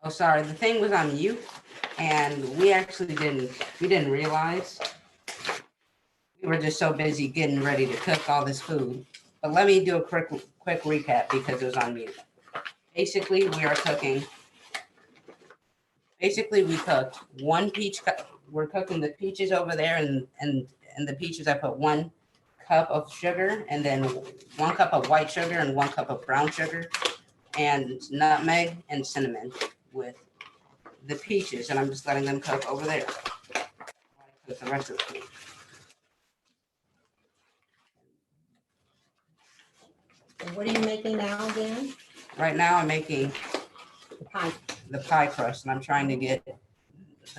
sorry, the thing was on mute, and we actually didn't realize. We were just so busy getting ready to cook all this food. But let me do a quick recap because it was on mute. Basically, we cooked one peach. We're cooking the peaches over there, and the peaches I put 1 cup of sugar, and then 1 cup of white sugar and 1 cup of brown sugar, and nutmeg and cinnamon with the peaches, and I'm just letting them cook over there. Cook the rest of the food. And what are you making now again? Right now, I'm making Pie. the pie crust, and I'm trying to get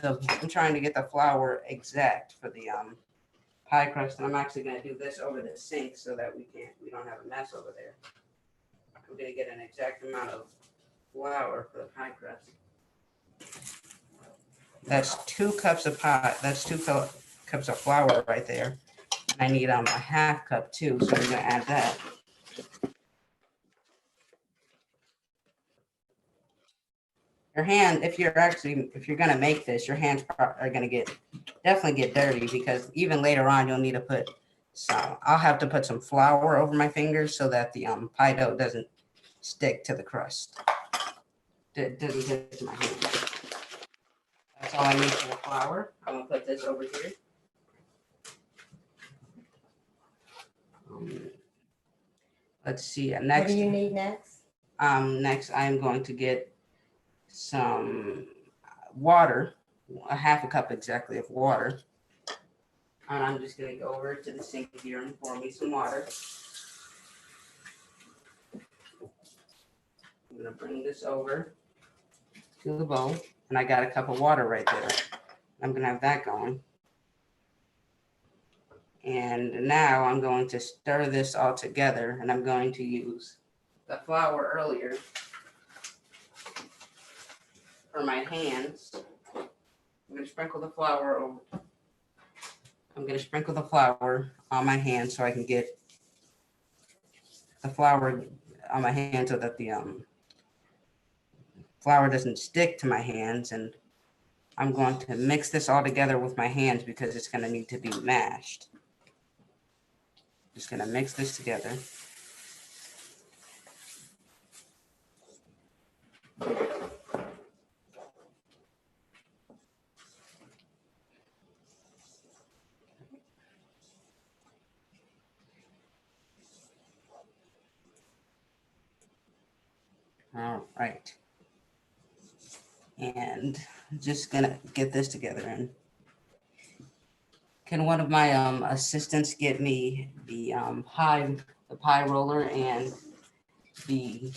the flour exact for the pie crust, and I'm actually going to do this over the sink so that we don't have a mess over there. I'm going to get an exact amount of flour for the pie crust. That's 2 cups of pie. That's 2 cups of flour right there. And I need a half cup too, so we're going to add that. Your hand, if you're going to make this, your hands are going to definitely get dirty, because even later on you'll need to put I'll have to put some flour over my fingers so that the pie dough doesn't stick to the crust. It doesn't get to my hand. That's all I need for the flour. I'm going to put this over here. Let's see. Next, what do you need next? Next, I'm going to get some water, a half a cup exactly of water. And I'm just going to go over to the sink here and pour me some water. I'm going to bring this over to the bowl, and I got a cup of water right there. I'm going to have that going. And now I'm going to stir this all together, and I'm going to use the flour earlier for my hands. I'm going to sprinkle the flour over. I'm going to sprinkle the flour on my hand so I can get the flour on my hand so that the flour doesn't stick to my hands. And I'm going to mix this all together with my hands because it's going to need to be mashed. Just going to mix this together. All right. And just going to get this together. And can one of my assistants get me the pie roller and the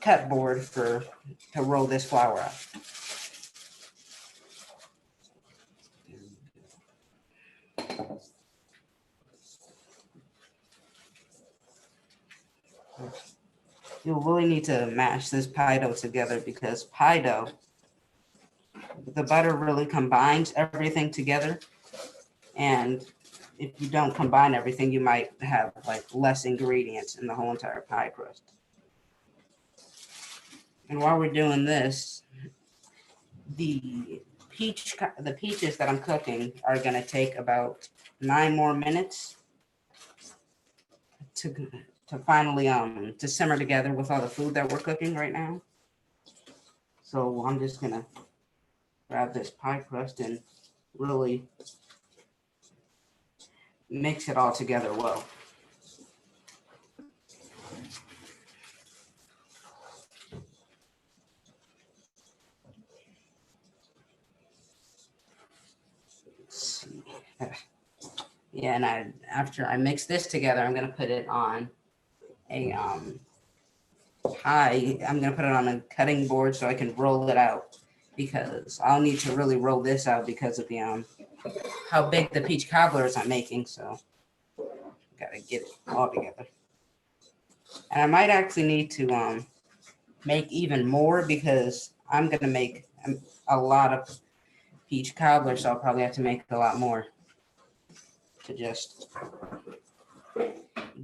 cut board to roll this flour out? You'll really need to mash this pie dough together, because pie dough, the butter really combines everything together. And if you don't combine everything, you might have like less ingredients in the whole entire pie crust. And while we're doing this, the peaches that I'm cooking are going to take about 9 more minutes to finally to simmer together with all the food that we're cooking right now. So I'm just going to grab this pie crust and really mix it all together well. Let's see. Yeah, and after I mix this together, I'm gonna put it on a pie. I'm gonna put it on a cutting board so I can roll it out, because I'll need to really roll this out because of the how big the peach cobblers I'm making. So gotta get it all together. And I might actually need to make even more, because I'm gonna make a lot of peach cobbler, so I'll probably have to make a lot more to just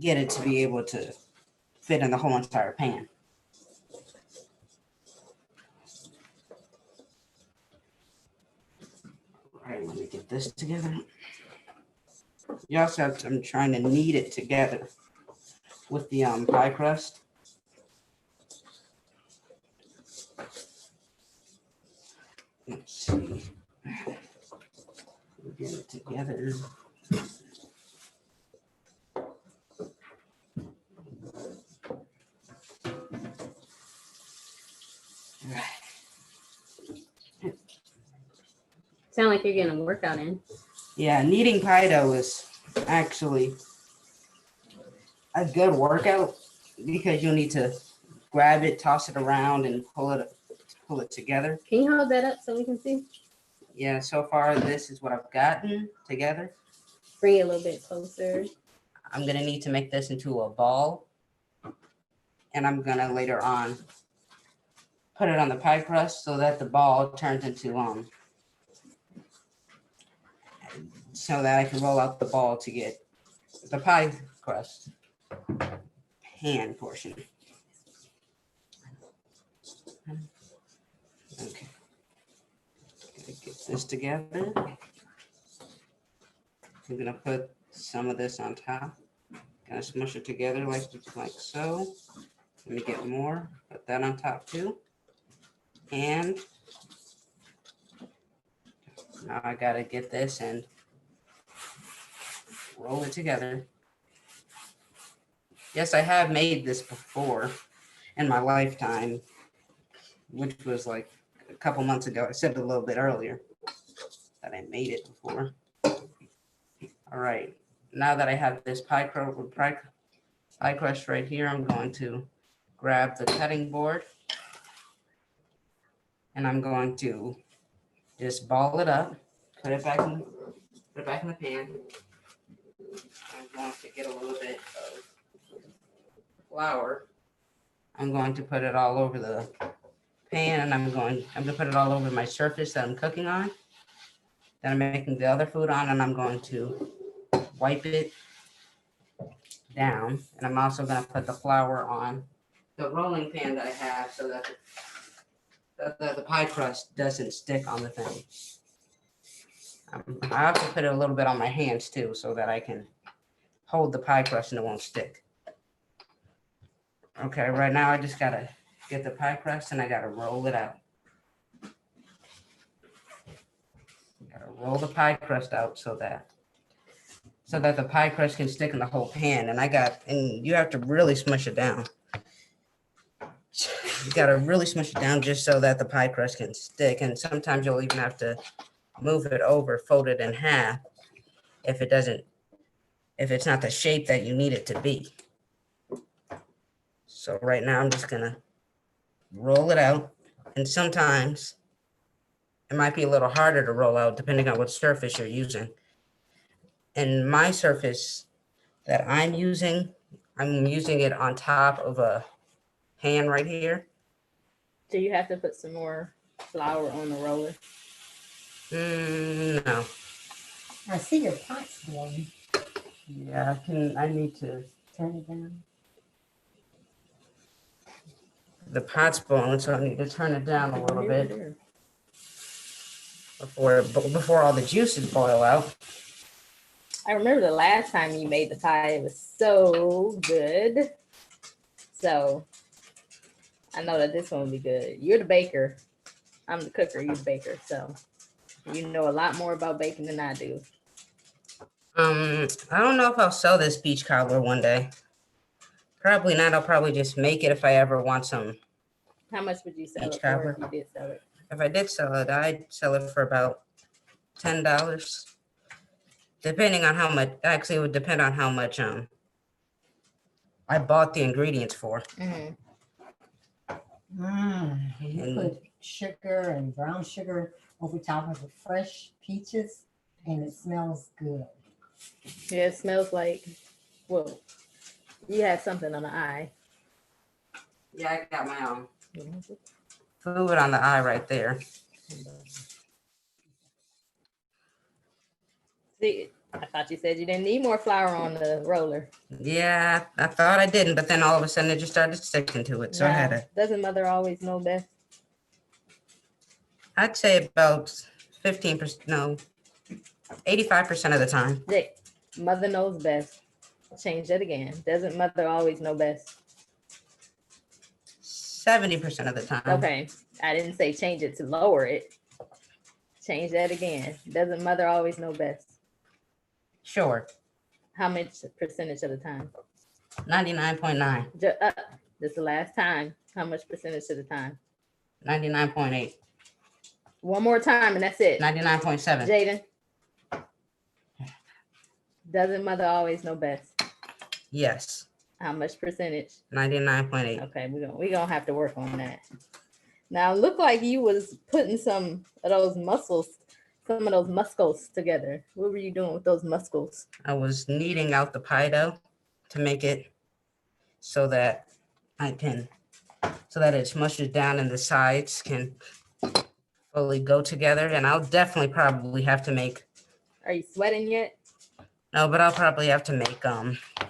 get it to be able to fit in the whole entire pan. All right, let me get this together. You also have to, I'm trying to knead it together with the pie crust. Let's see. We'll get it together. Sound like you're getting a workout in. Yeah, kneading pie dough is actually a good workout because you'll need to grab it, toss it around, and pull it together. Can you hold that up so we can see? Yeah, so far this is what I've gotten together. Bring it a little bit closer. I'm gonna need to make this into a ball, and I'm gonna later on put it on the pie crust so that the ball turns into so that I can roll out the ball to get the pie crust pan portion. Okay, gotta get this together. I'm gonna put some of this on top. Gonna smush it together like so. Let me get more. Put that on top too. And now I gotta get this and roll it together. Yes, I have made this before in my lifetime, which was like a couple months ago. I said it a little bit earlier that I made it before. All right, now that I have this pie crust right here, I'm going to grab the cutting board and I'm going to just ball it up, put it back in the pan. I'm going to get a little bit of flour. I'm going to put it all over the pan, and I'm going to put it all over my surface that I'm cooking on. Then I'm making the other food on, and I'm going to wipe it down. And I'm also going to put the flour on the rolling pan that I have so that the pie crust doesn't stick on the thing. I have to put it a little bit on my hands too so that I can hold the pie crust and it won't stick. Okay, right now I just gotta get the pie crust and I gotta roll it out. Gotta roll the pie crust out so that the pie crust can stick in the whole pan. And you have to really smush it down. You gotta really smush it down just so that the pie crust can stick. And sometimes you'll even have to move it over, fold it in half if it's not the shape that you need it to be. So right now I'm just gonna roll it out. And sometimes it might be a little harder to roll out depending on what surface you're using. And my surface that I'm using it on top of a pan right here. Do you have to put some more flour on the roller? No. I see your pot's boiling. Yeah, I need to. Turn it down. The pot's boiling, so I need to turn it down a little bit before all the juices boil out. I remember the last time you made the pie, it was so good. So I know that this one will be good. You're the baker. I'm the cooker, you're the baker. So you know a lot more about baking than I do. I don't know if I'll sell this peach cobbler one day. Probably not. I'll probably just make it if I ever want some. How much would you sell Peach it for cobbler. if you did sell it? If I did sell it, I'd sell it for about $10. Depending on how much, actually it would depend on how much I bought the ingredients for. Mm-hmm. You And- put sugar and brown sugar over top of the fresh peaches, and it smells good. Yeah, it smells like, well, you had something on the eye. Yeah, I got my food on the eye right there. See, I thought you said you didn't need more flour on the roller. Yeah, I thought I didn't, but then all of a sudden it just started sticking to it. So I had to, Doesn't mother always know best? I'd say about 15%, no, 85% of the time. Jake, mother knows best. Change that again. Doesn't mother always know best? 70% of the time. Okay, I didn't say change it to lower it. Change that again. Doesn't mother always know best? Sure. How much percentage of the time? 99.9. This the last time. How much percentage of the time? 99.8. One more time and that's it. 99.7. Jaden. Doesn't mother always know best? Yes. How much percentage? 99.8. Okay, we gonna have to work on that. Now, look like you was putting some of those muscles together. What were you doing with those muscles? I was kneading out the pie dough to make it so that it smushes down and the sides can fully go together. And I'll definitely probably have to make. Are you sweating yet? No, but I'll probably have to make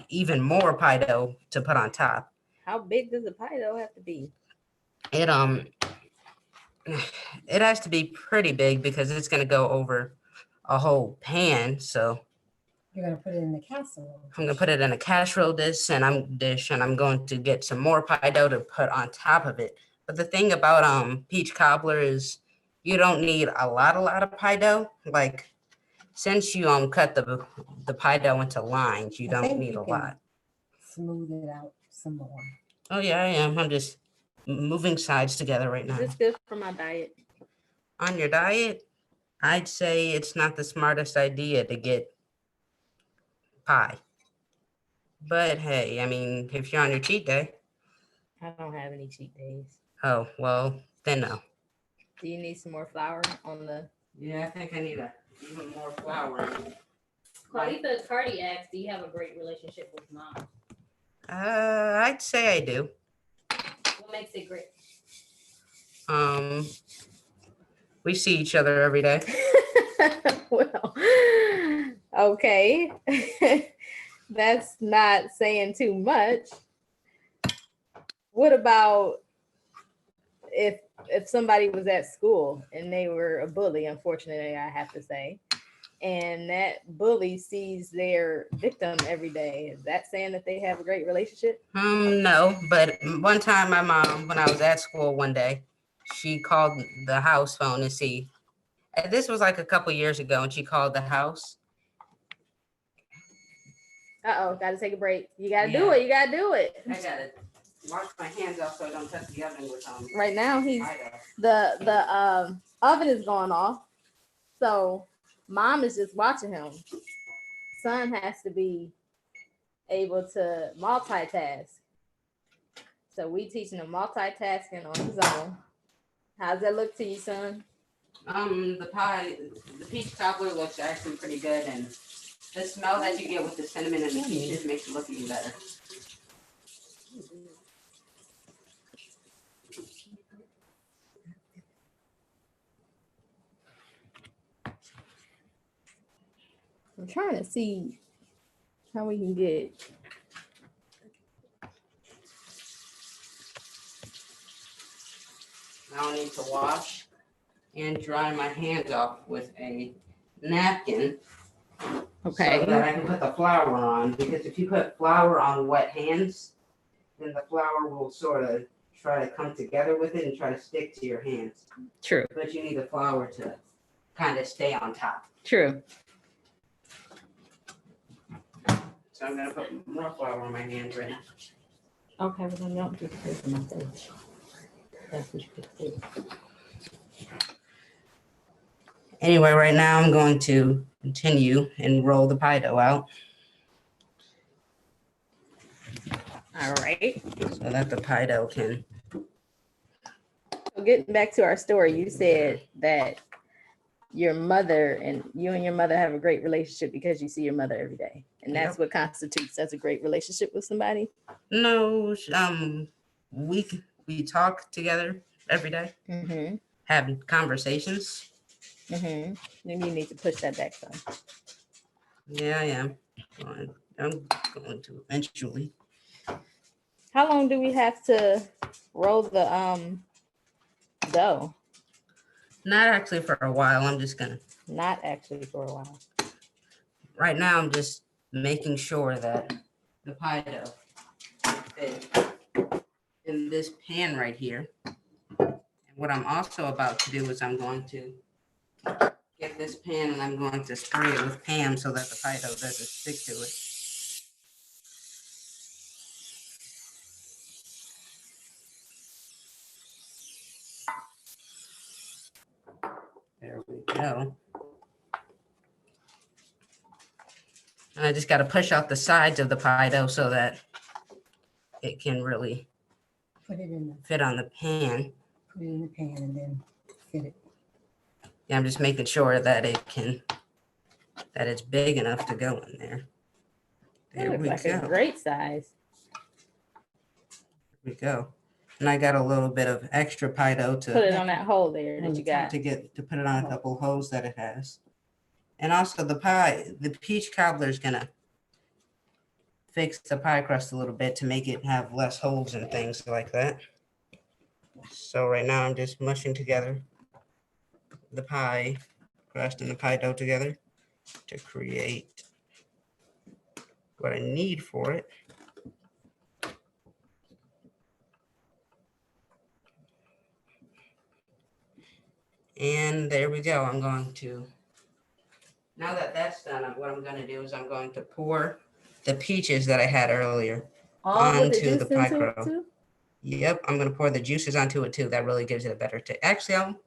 even more pie dough to put on top. How big does the pie dough have to be? It has to be pretty big because it's gonna go over a whole pan. So You're gonna put it in the casserole. I'm gonna put it in a casserole dish, and I'm going to get some more pie dough to put on top of it. But the thing about peach cobbler is you don't need a lot of pie dough. Like since you cut the pie dough into lines, you I don't think need you a can lot. Smooth it out some more. Oh yeah, I am. I'm just moving sides together right now. Is this good for my diet? On your diet, I'd say it's not the smartest idea to get pie. But hey, I mean, if you're on your cheat day, I don't have any cheat days. oh, well, then no. Do you need some more flour on the? Yeah, I think I need even more flour. Cardi asked, do you have a great relationship with mom? I'd say I do. What makes it great? We see each other every day. Well, okay. That's not saying too much. What about if somebody was at school and they were a bully, unfortunately, I have to say, and that bully sees their victim every day, is that saying that they have a great relationship? No, but one time my mom, when I was at school one day, she called the house phone to see. This was like a couple years ago, and she called the house. Uh-oh, gotta take a break. You gotta do Yeah. it. You gotta do it. I gotta wash my hands off so I don't touch the oven with Right now, pie dough. the oven is going off, so mom is just watching him. Son has to be able to multitask. So we teaching him multitasking on his own. How's that look to you, son? The peach cobbler looks actually pretty good, and the smell that you get with the cinnamon and the peaches makes it look even better. I'm trying to see how we can get. Now I need to wash and dry my hands off with a napkin. Okay. So that I can put the flour on, because if you put flour on wet hands, then the flour will sort of try to come together with it and try to stick to your hands. True. But you need the flour to kind of stay on top. True. So I'm gonna put more flour on my hands right now. Okay, well then don't just put it in my face. That's what you could do. Anyway, right now I'm going to continue and roll the pie dough out All right. so that the pie dough can. So getting back to our story, you said that you and your mother have a great relationship because you see your mother every day, and that's what constitutes as a great relationship with somebody. No, we talk together every day, Mm-hmm. have conversations. Mm-hmm. Maybe you need to push that back some. Yeah, I am. I'm going to eventually. How long do we have to roll the dough? Not actually for a while. I'm just gonna Not actually for a while. Right now, I'm just making sure that the pie dough fits in this pan right here. And what I'm also about to do is I'm going to get this pan and I'm going to spray it with Pam so that the pie dough doesn't stick to it. There we go. And I just got to push out the sides of the pie dough so that it can really Put it in fit on the pan. the pan and then fit it. Yeah, I'm just making sure that it's big enough to go in there. That There looks we like go. a great size. There we go. And I got a little bit of extra pie dough Put it on that hole there that you got. to put it on a couple holes that it has. And also the peach cobbler is gonna fix the pie crust a little bit to make it have less holes and things like that. So right now I'm just mushing together the pie crust and the pie dough together to create what I need for it. And there we go. Now that that's done, what I'm going to do is I'm going to pour the peaches that I had earlier All with the onto juice the pie into it crust. too? Yep, I'm going to pour the juices onto it too. That really gives it a better taste. Actually, I'll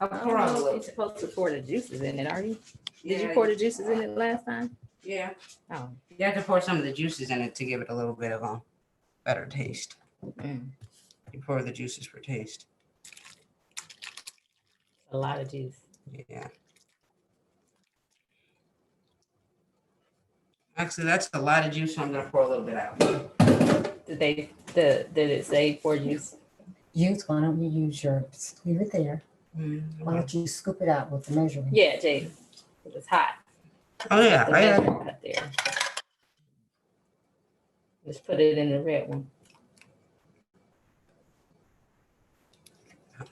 I pour don't on a know if little you're bit. supposed to pour the juices in it, are you? Did you Yeah, pour the juices in it last time? Yeah. Oh. You have to pour some of the juices in it to give it a little bit of a better taste. Mm. You pour the juices for taste. A lot of juice. Yeah. Actually, that's a lot of juice, so I'm going to pour a little bit out. Did it say pour juice? Why don't you use yours? Leave it there. Why don't you scoop it out with the measuring? Yeah, Jay. It was hot. Oh, yeah. The measuring cup there. Just put it in the red one.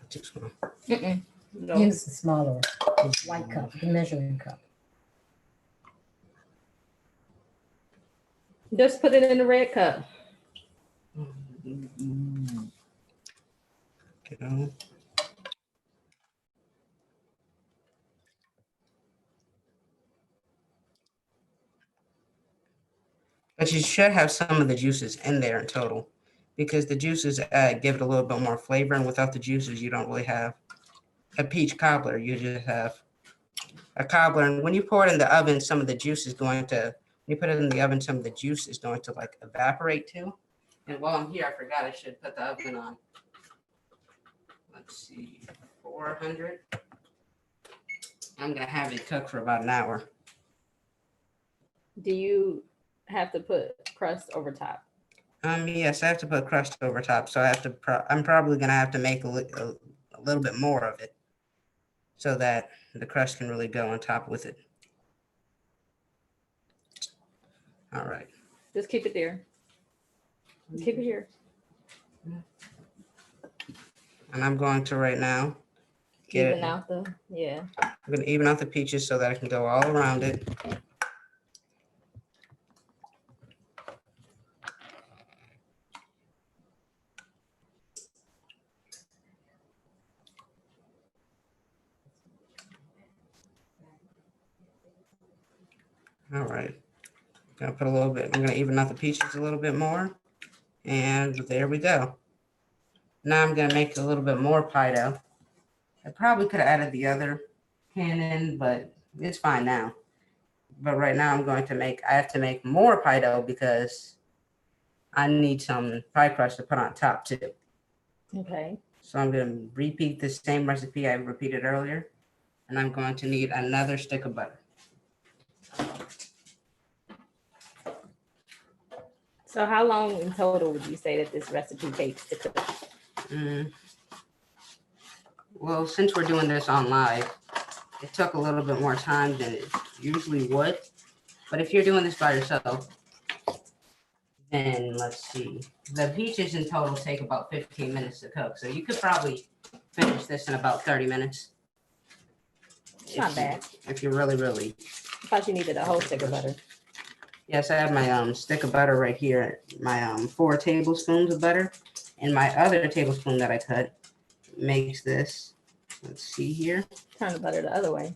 Too small. No. Use the smaller white cup, the measuring cup. Just put it in the red cup. Okay. But you should have some of the juices in there in total because the juices give it a little bit more flavor. And without the juices, you don't really have a peach cobbler. You just have a cobbler. And when you pour it in the oven, some of the juice is going to, when you put it in the oven, some of the juice is going to like evaporate too. And while I'm here, I forgot I should put the oven on. Let's see, 400. I'm going to have it cook for about an hour. Do you have to put crust over top? Yes, I have to put crust over top, so I have to. I'm probably gonna have to make a little bit more of it, so that the crust can really go on top with it. All right. Just keep it there. Keep it here. And I'm going to right now Even out the I'm gonna even out the peaches so that I can go all around it. All right, gonna put a little bit, I'm gonna even out the peaches a little bit more. And there we go. Now I'm gonna make a little bit more pie dough. I probably could have added the other pan in, but it's fine now. But right now I have to make more pie dough because I need some pie crust to put on top too. Okay. So I'm gonna repeat the same recipe I repeated earlier. And I'm going to need another stick of butter. So how long in total would you say that this recipe takes to cook? Well, since we're doing this on live, it took a little bit more time than it usually would. But if you're doing this by yourself, then let's see. The peaches in total take about 15 minutes to cook. So you could probably finish this in about 30 minutes. It's not bad. If you really. I thought you needed a whole stick of butter. Yes, I have my stick of butter right here. My 4 tablespoons of butter, and my other tablespoon that I cut makes this. Let's see here. Turn the butter the other way.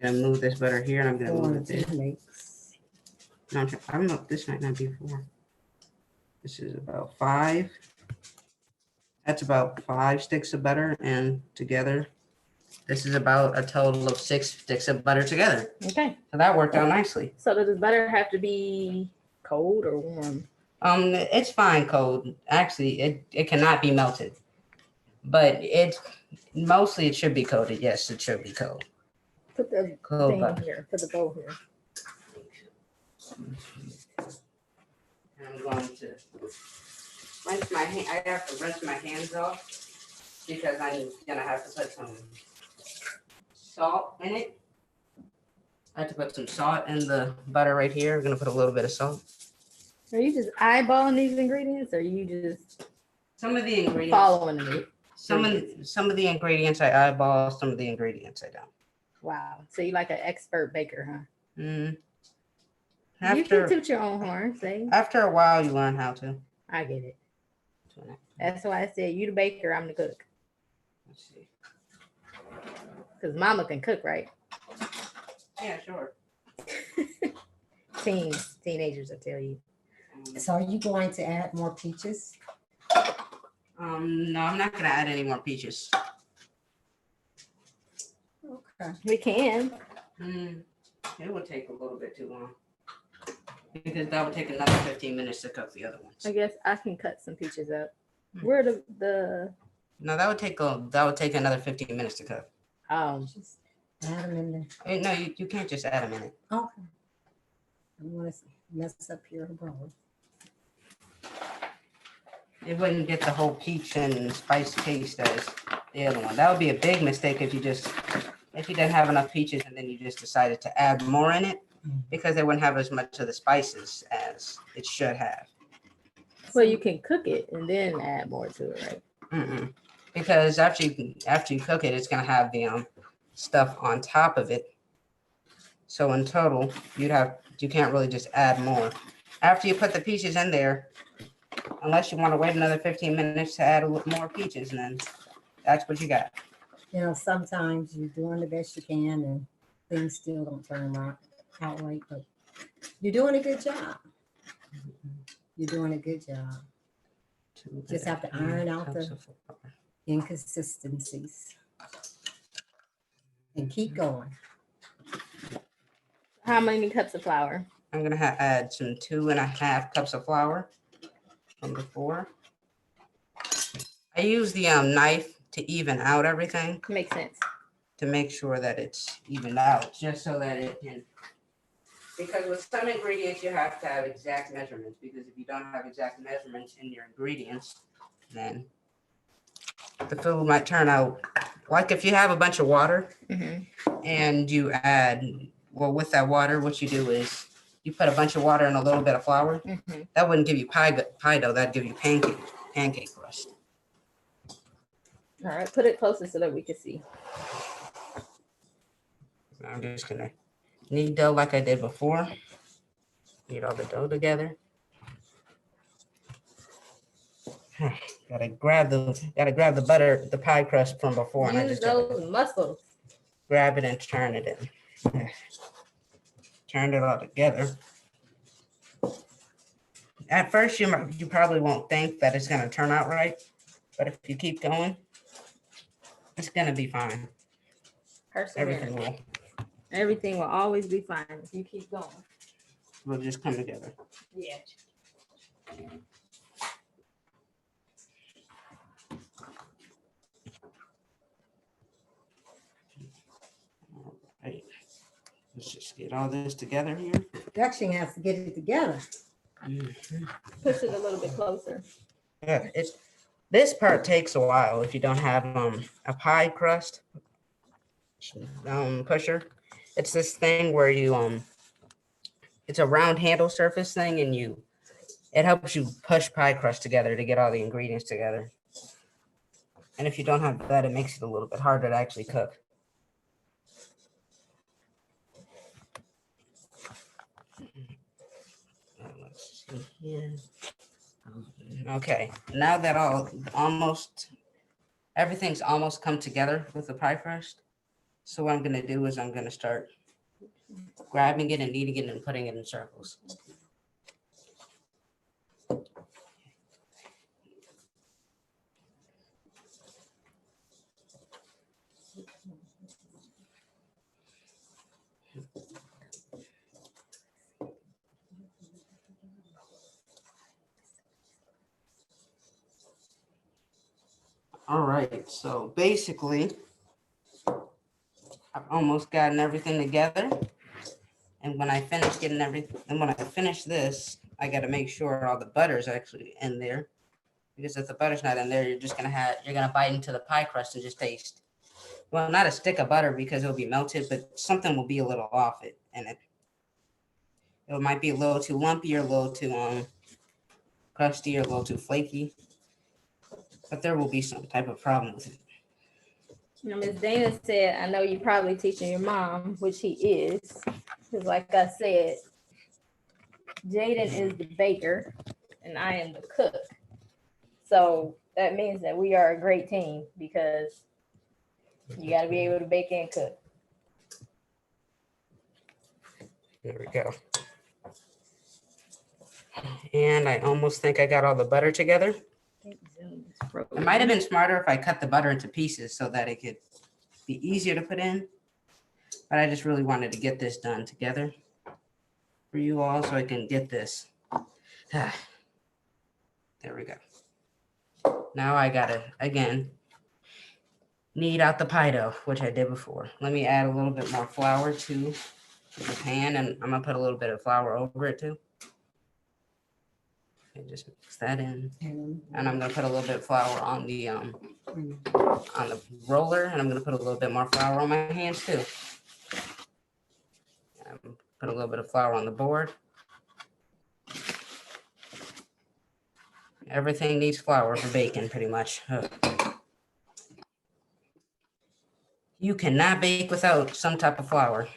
I'm gonna move this butter here, and I'm gonna 4 move and it 2 there. makes. No, I don't know. This might not be 4. This is about 5. That's about 5 sticks of butter, and together, this is about a total of 6 sticks of butter together. Okay. So that worked out nicely. So does butter have to be cold or warm? It's fine cold. Actually, it cannot be melted, but it's mostly it should be coated. Yes, it should be cold. Put the Cold thing butter. here. Put the bowl here. And I'm going to rinse my hand. I have to rinse my hands off because I'm gonna have to put some salt in it. I have to put some salt in the butter right here. I'm gonna put a little bit of salt. Are you just eyeballing these ingredients, or are you just Some of the ingredients. following it? Some of the ingredients I eyeball. Some of the ingredients I don't. Wow. So you like an expert baker, huh? Mm. You can toot your own horn, say. After a while, you learn how to. I get it. That's why I said you the baker, I'm the cook. Let's see. Because mama can cook, right? Yeah, sure. Teenagers will tell you. So are you going to add more peaches? No, I'm not gonna add any more peaches. Okay. We can. It would take a little bit too long because that would take another 15 minutes to cook the other ones. I guess I can cut some peaches up. Where the No, that would take another 15 minutes to cook. Just add them in there. No, you can't just add them in it. Okay. I don't want to mess up your bowl. It wouldn't get the whole peach and spice taste as the other one. That would be a big mistake if you didn't have enough peaches and then you just decided to add more in it because it wouldn't have as much of the spices as it should have. well, you can cook it and then add more to it, right? Because after you cook it, it's gonna have the stuff on top of it. So in total, you can't really just add more. After you put the peaches in there, unless you want to wait another 15 minutes to add a little more peaches, and then that's what you got. You know, sometimes you're doing the best you can and things still don't turn out right, but you're doing a good job. You're doing a good job. Just have to iron out the inconsistencies and keep going. How many cups of flour? I'm gonna add some 2.5 cups of flour from before. I use the knife to even out everything Makes sense. to make sure that it's evened out, just so that it can. Because with some ingredients, you have to have exact measurements. Because if you don't have exact measurements in your ingredients, then the food might turn out like if you have a bunch of water and you add. Well, with that water, what you do is you put a bunch of water and a little bit of flour. That wouldn't give you pie dough. That'd give you pancake crust. All right, put it closer so that we can see. I'm just gonna knead dough like I did before. Knead all the dough together. Gotta grab the butter, the pie crust from before, and I Use just gotta those muscles. grab it and turn it in. Turn it all together. At first, you probably won't think that it's gonna turn out right, but if you keep going, it's gonna be fine. Perseverance. Everything will always be fine if you keep going. Will just come together. Yeah. All right. Let's just get all this together here. Production has to get it together. Push it a little bit closer. Yeah, this part takes a while if you don't have a pie crust pusher. It's this thing where you it's a round handle surface thing, and it helps you push pie crust together to get all the ingredients together. And if you don't have that, it makes it a little bit harder to actually cook. Let's see here. Okay, now that everything's almost come together with the pie crust. So what I'm gonna do is I'm gonna start grabbing it and kneading it and putting it in circles. All right, so basically, I've almost gotten everything together. And when I finish getting everything, and when I finish this, I gotta make sure all the butter's actually in there. Because if the butter's not in there, you're gonna bite into the pie crust and just taste. Well, not a stick of butter because it'll be melted, but something will be a little off it. And it might be a little too lumpy or a little too crusty or a little too flaky. But there will be some type of problem with it. Now, Miss Dana said, I know you're probably teaching your mom, which he is. Because like I said, Jaden is the baker and I am the cook. So that means that we are a great team because you got to be able to bake and cook. There we go. And I almost think I got all the butter together. It might have been smarter if I cut the butter into pieces so that it could be easier to put in. But I just really wanted to get this done together for you all so I can get this. There we go. Now I gotta, again, knead out the pie dough, which I did before. Let me add a little bit more flour to the pan, and I'm gonna put a little bit of flour over it too. And just mix that in. And I'm gonna put a little bit of flour on the roller, and I'm gonna put a little bit more flour on my hands too. Put a little bit of flour on the board. Everything needs flour for baking, pretty much. You cannot bake without some type of flour.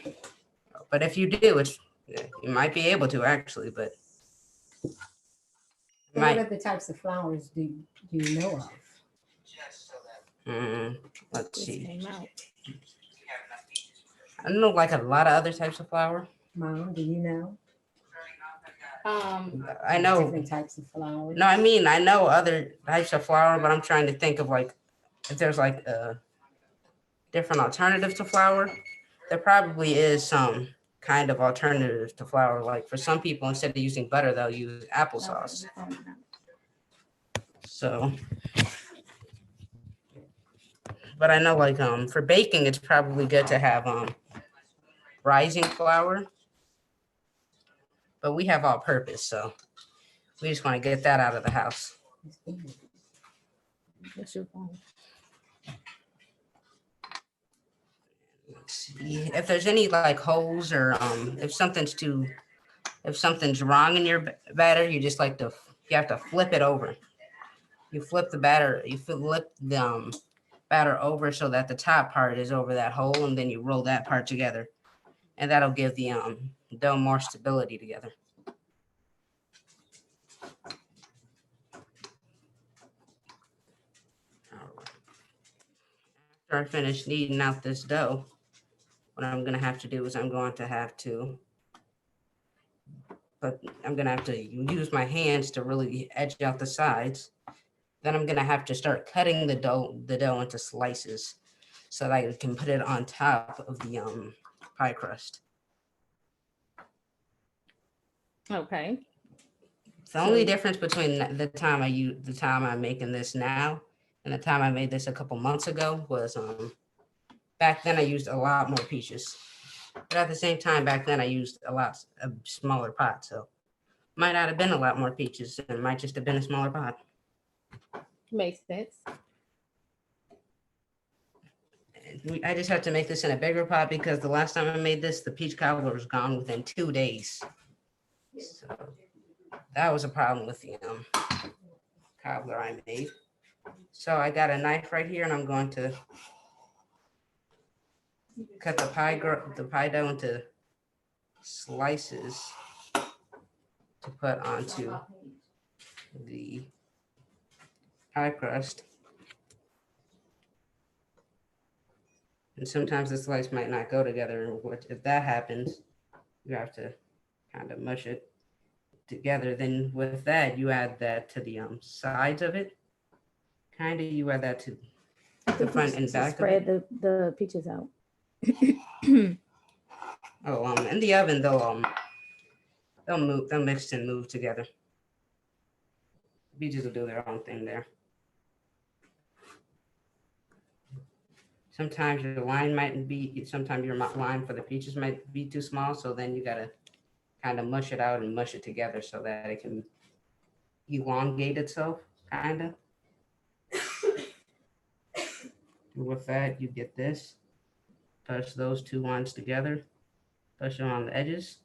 But if you do, you might be able to actually, but What other types of flours do you know of? Let's see. Came out. I don't know like a lot of other types of flour. Mom, do you know? I know Different types of flour. No, I mean I know other types of flour, but I'm trying to think of like if there's like different alternatives to flour. There probably is some kind of alternative to flour. Like for some people, instead of using butter, they'll use applesauce. So, but I know like for baking, it's probably good to have rising flour. But we have all purpose, so we just want to get that out of the house. What's your phone? Let's see if there's any like holes or if something's wrong in your batter, you have to flip it over. You flip the batter over so that the top part is over that hole, and then you roll that part together, and that'll give the dough more stability together. After I finish kneading out this dough, what I'm gonna have to do is I'm going to have to use my hands to really edge out the sides. Then I'm gonna have to start cutting the dough into slices so that I can put it on top of the pie crust. Okay. The only difference between the time I'm making this now and the time I made this a couple months ago was back then I used a lot more peaches. But at the same time, back then I used a smaller pot, so might not have been a lot more peaches, and it might just have been a smaller pot. Makes sense. I just have to make this in a bigger pot because the last time I made this, the peach cobbler was gone within 2 days. So that was a problem with the cobbler I made. So I got a knife right here, and I'm going to cut the pie dough into slices to put onto the pie crust. And sometimes the slice might not go together. If that happens, you have to kind of mush it together. Then with that, you add that to the sides of it. Kind of, you add that to the front and back of Spread it. the peaches out. Oh, in the oven they'll move, they'll mix and move together. Peaches will do their own thing there. Sometimes your line might be, sometimes your line for the peaches might be too small, so then you gotta kind of mush it out and mush it together so that it can elongate itself, kind of. With that, you get this. Push those two lines together. Push them on the edges.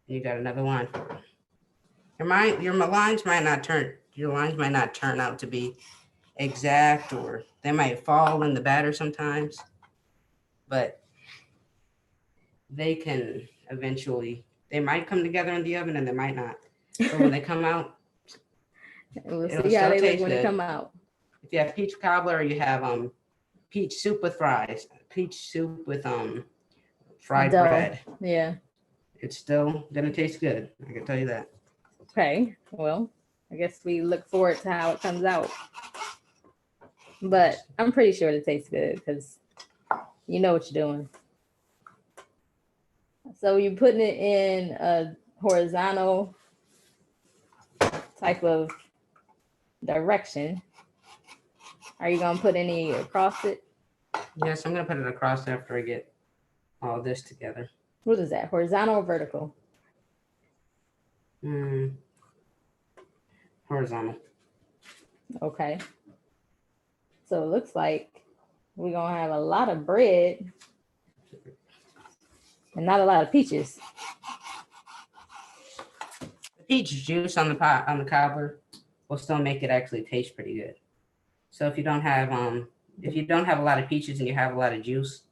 And you got another line for it. Your lines might not turn out to be exact, or they might fall in the batter sometimes, but they can eventually, they might come together in the oven and they might not. But when they come out, We'll it'll see how still they look taste when they good. come out. If you have peach cobbler, or you have peach soup with fries, peach soup with fried Dough. bread, Yeah. it's still gonna taste good. I can tell you that. Okay. Well, I guess we look forward to how it comes out. But I'm pretty sure it tastes good because you know what you're doing. So you're putting it in a horizontal type of direction. Are you gonna put any across it? Yes, I'm gonna put it across after I get all this together. What is that? Horizontal or vertical? Horizontal. Okay. So it looks like we're gonna have a lot of bread and not a lot of peaches. The peach juice on the cobbler will still make it actually taste pretty good. So if you don't have a lot of peaches and you have a lot of juice,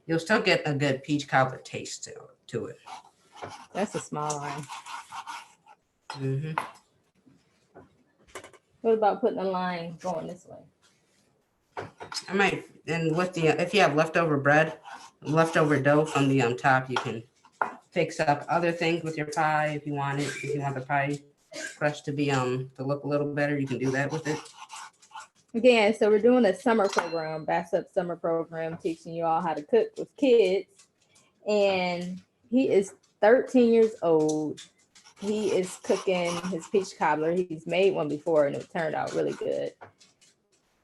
you'll still get a good peach cobbler taste to it. That's a small line. Mm-hmm. What about putting a line going this way? I might, and with the if you have leftover bread, leftover dough from the top, you can fix up other things with your pie if you want it. If you want the pie crust to be to look a little better, you can do that with it. Again, so we're doing a summer program, BASUP summer program, teaching you all how to cook with kids. And he is 13 years old. He is cooking his peach cobbler. He's made one before and it turned out really good.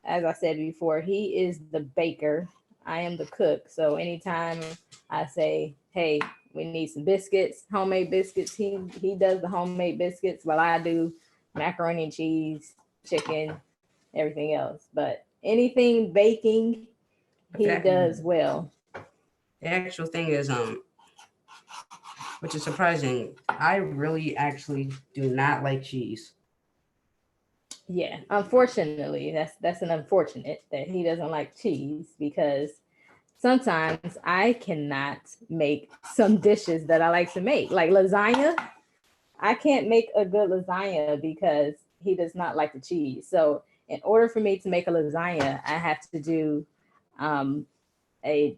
As I said before, he is the baker. I am the cook. So anytime I say, hey, we need some biscuits, homemade biscuits, he does the homemade biscuits while I do macaroni and cheese, chicken, everything else. But anything baking, he does well. The actual thing is, which is surprising, I really actually do not like cheese. Yeah, unfortunately, that's an unfortunate that he doesn't like cheese, because sometimes I cannot make some dishes that I like to make, like lasagna. I can't make a good lasagna because he does not like the cheese. So in order for me to make a lasagna, I have to do a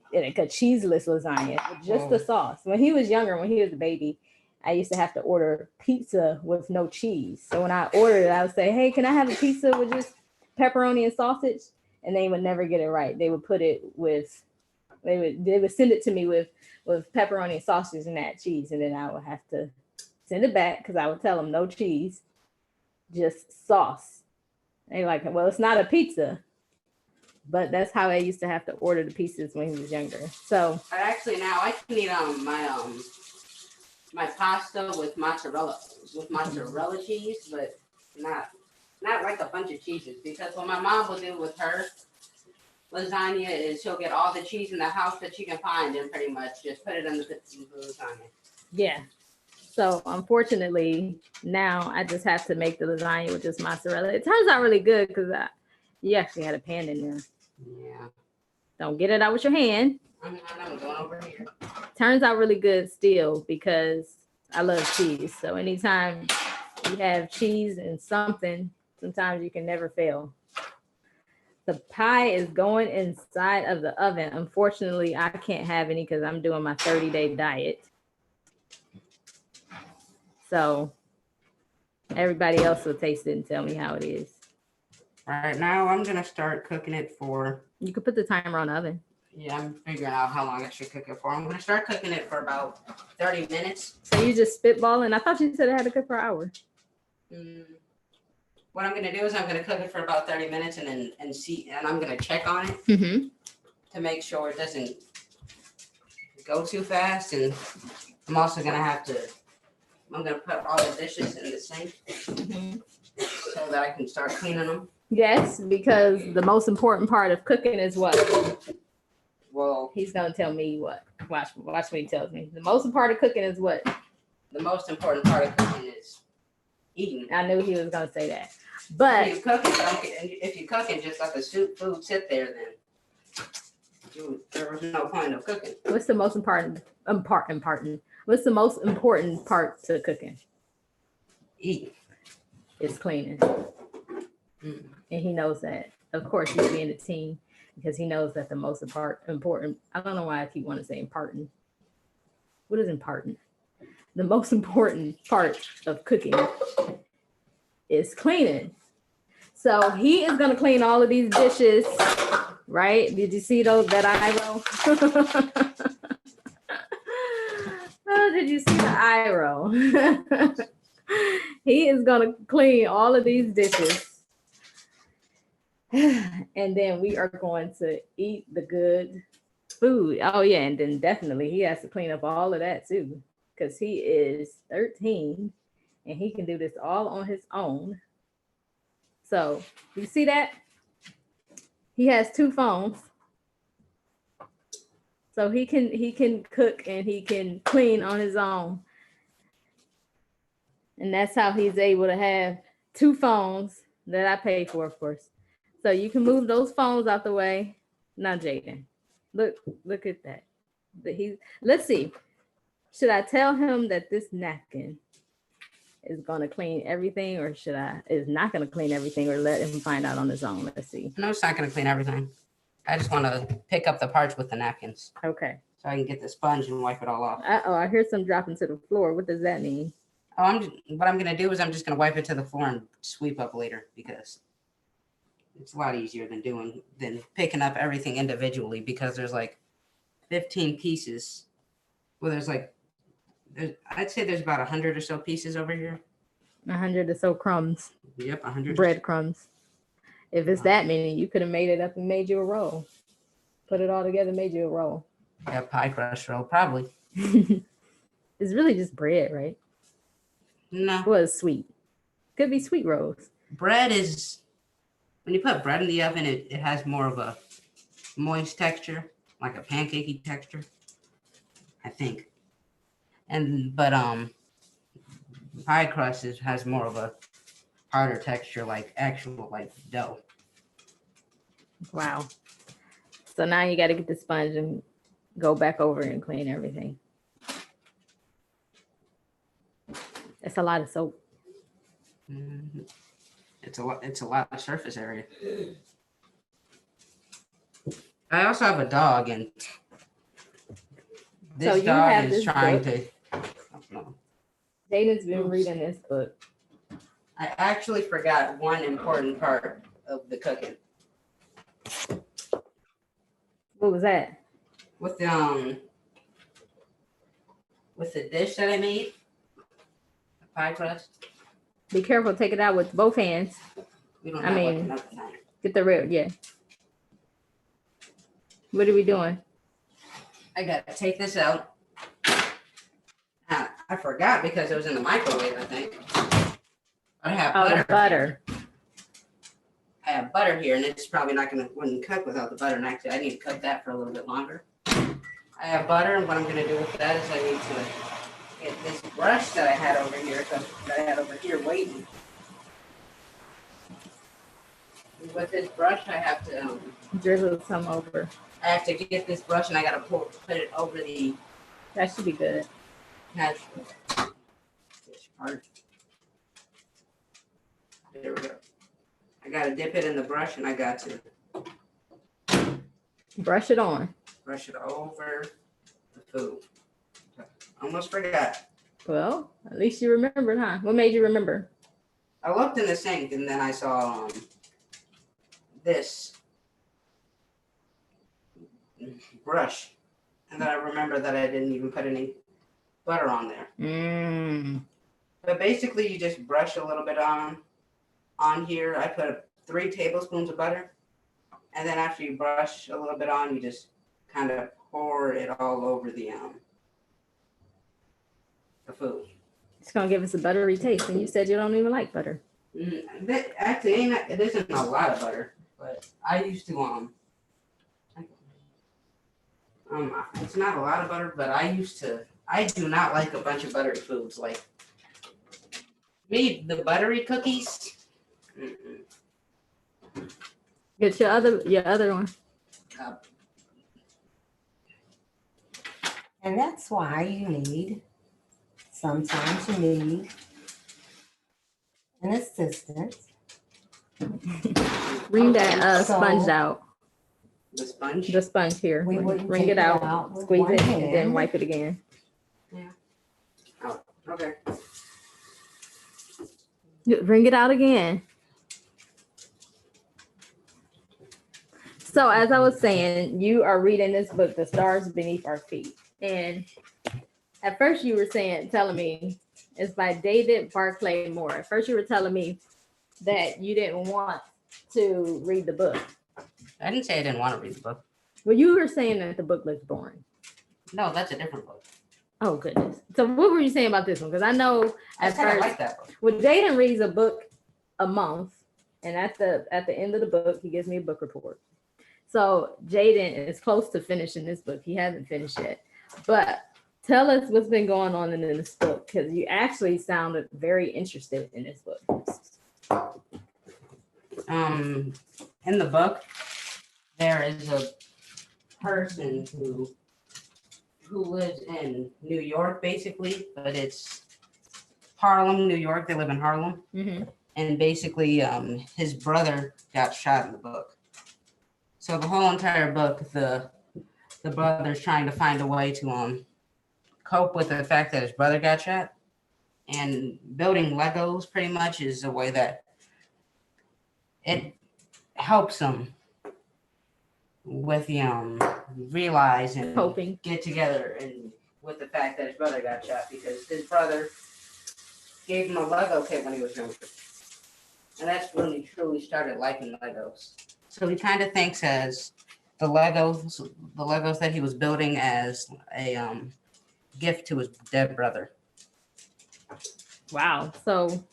cheeseless lasagna with just the sauce. When he was younger, when he was a baby, I used to have to order pizza with no cheese. So when I ordered it, I would say, hey, can I have a pizza with just pepperoni and sausage? And they would never get it right. They would put it with, they would send it to me with pepperoni and sausage and that cheese. And then I would have to send it back because I would tell them no cheese, just sauce. They like, well, it's not a pizza. But that's how I used to have to order the pizzas when he was younger. So Actually, now I can eat my pasta with mozzarella cheese, but not like a bunch of cheeses. Because what my mom will do with her lasagna is she'll get all the cheese in the house that she can find and pretty much just put it in the lasagna. Yeah. So unfortunately, now I just have to make the lasagna with just mozzarella. It turns out really good because you actually had a pan in there. Yeah. Don't get it out with your hand. I'm going over here. Turns out really good still because I love cheese. So anytime you have cheese and something, sometimes you can never fail. The pie is going inside of the oven. Unfortunately, I can't have any because I'm doing my 30-day diet. So everybody else will taste it and tell me how it is. All right, now I'm gonna start cooking it for. You could put the timer on the oven. Yeah, I'm figuring out how long I should cook it for. I'm gonna start cooking it for about 30 minutes. So you just spitballing? I thought you said it had to cook for an hour. What I'm gonna do is I'm gonna cook it for about 30 minutes and see, and I'm gonna check on it to make sure it doesn't go too fast. And I'm also gonna I'm gonna put all the dishes in the sink so that I can start cleaning them. Yes, because the most important part of cooking is what? Well, He's gonna tell me what. Watch what he tells me. The most important part of cooking is what? the most important part of cooking is eating. I knew he was gonna say that. But If you cook and just let the food sit there, then there was no point of cooking. what's the most important? What's the most important part to cooking? Eat. It's cleaning, Mm. and he knows that. Of course, he's being a team because he knows that the most important. I don't know why I keep wanting to say important. What is important? The most important part of cooking is cleaning. So he is gonna clean all of these dishes, right? Did you see that eye roll? Oh, did you see the eye roll? He is gonna clean all of these dishes. And then we are going to eat the good food. Oh yeah, and then definitely he has to clean up all of that too, because he is 13 and he can do this all on his own. So you see that? He has 2 phones. So he can cook and he can clean on his own. And that's how he's able to have 2 phones that I pay for, of course. So you can move those phones out the way. Now, Jaden, look at that. Let's see. Should I tell him that this napkin is gonna clean everything, or is not gonna clean everything, or let him find out on his own? Let's see. No, it's not gonna clean everything. I just want to pick up the parts with the napkins Okay. so I can get the sponge and wipe it all off. Oh, I hear some dropping to the floor. What does that mean? What I'm gonna do is I'm just gonna wipe it to the floor and sweep up later because it's a lot easier than picking up everything individually because there's like 15 pieces. Well, I'd say there's about 100 or so pieces over here. 100 or so crumbs. Yep, 100 breadcrumbs. If it's that many, you could have made it up and made you a roll. Put it all together, made you a roll. Yeah, pie crust roll, probably. It's really just bread, right? No. Well, it's sweet. Could be sweet rolls. Bread is, when you put bread in the oven, it has more of a moist texture, like a pancakey texture, I think. But pie crust has more of a harder texture, like actual dough. Wow. So now you got to get the sponge and go back over and clean everything. It's a lot of soap. Mm-hmm. It's a lot of surface area. I also have a dog, and this dog is trying to. Jaden's been reading this book. I actually forgot one important part of the cooking. What was that? With the dish that I made, the pie crust. Be careful, take it out with both hands. We don't have enough time. Get the real, yeah. What are we doing? I gotta take this out. I forgot because it was in the microwave, I think. I have butter. Butter. I have butter here, and it's probably wouldn't cook without the butter. And actually, I need to cook that for a little bit longer. I have butter, and what I'm gonna do with that is I need to get this brush that I had over here, waiting. With this brush, I have to Drizzle some over. I have to get this brush and I gotta put it over the That should be good. natural fish part. There we go. I gotta dip it in the brush and I got to Brush it on. brush it over the food. Almost forgot. Well, at least you remembered, huh? What made you remember? I looked in the sink and then I saw this brush, and then I remember that I didn't even put any butter on there. But basically, you just brush a little bit on here. I put 3 tablespoons of butter, and then after you brush a little bit on, you just kind of pour it all over the food. It's gonna give us a buttery taste, and you said you don't even like butter. Actually, it isn't a lot of butter, but I used to it's not a lot of butter, but I do not like a bunch of buttery foods. Like me, the buttery cookies. Get your other one. And that's why sometimes you need an assistant. Bring that So- sponge out. The sponge. The sponge here. We wouldn't Bring take it out. with Squeeze one it and then hand. wipe it again. Okay. Bring it out again. So as I was saying, you are reading this book, The Stars Beneath Our Feet. And at first you were telling me it's by David Barclay Moore. At first you were telling me that you didn't want to read the book. I didn't say I didn't want to read the book. Well, you were saying that the book looks boring. No, that's a different book. Oh, goodness. So what were you saying about this one? Because I know I at said I first, like that book. well, Jaden reads a book a month. And at the end of the book, he gives me a book report. So Jaden is close to finishing this book. He hasn't finished yet. But tell us what's been going on in this book, because you actually sounded very interested in this book. In the book, there is a person who lives in New York, basically, but it's Harlem, New York. They live in Harlem, Mm-hmm. and basically, his brother got shot in the book. So the whole entire book, the brother's trying to find a way to cope with the fact that his brother got shot, and building Legos pretty much is a way that it helps him with realize and Coping. get together and with the fact that his brother got shot, because his brother gave him a Lego kit when he was younger, and that's when he truly started liking Legos. So he kind of thinks as the Legos that he was building as a gift to his dead brother. Wow. So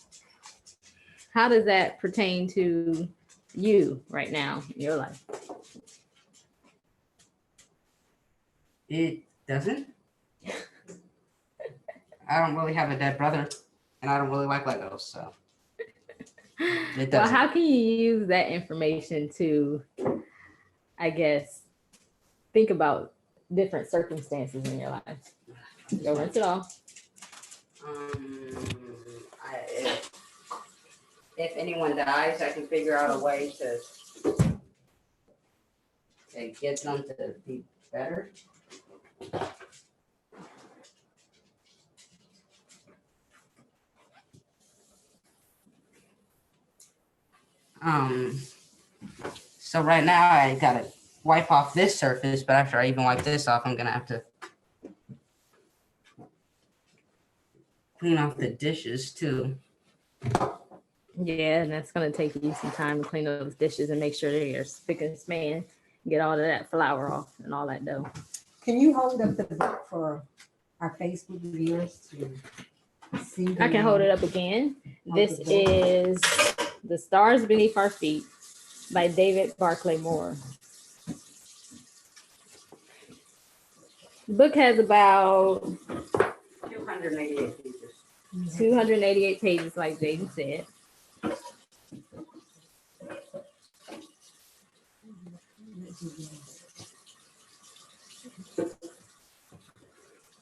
how does that pertain to you right now in your life? It doesn't. I don't really have a dead brother, and I don't really like Legos, so it Well, doesn't. how can you use that information to, I guess, think about different circumstances in your life? Go rinse it off. If anyone dies, I can figure out a way to get them to be better. So right now I gotta wipe off this surface, but after I even wipe this off, I'm gonna have to clean off the dishes too. Yeah, and that's gonna take you some time to clean those dishes and make sure they're spick and span. Get all of that flour off and all that dough. Can you hold up the book for our Facebook viewers to see? I can hold it up again. This is The Stars Beneath Our Feet by David Barclay Moore. The book has about 288 pages. 288 pages, like Jaden said.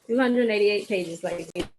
$288 pages, like Jaden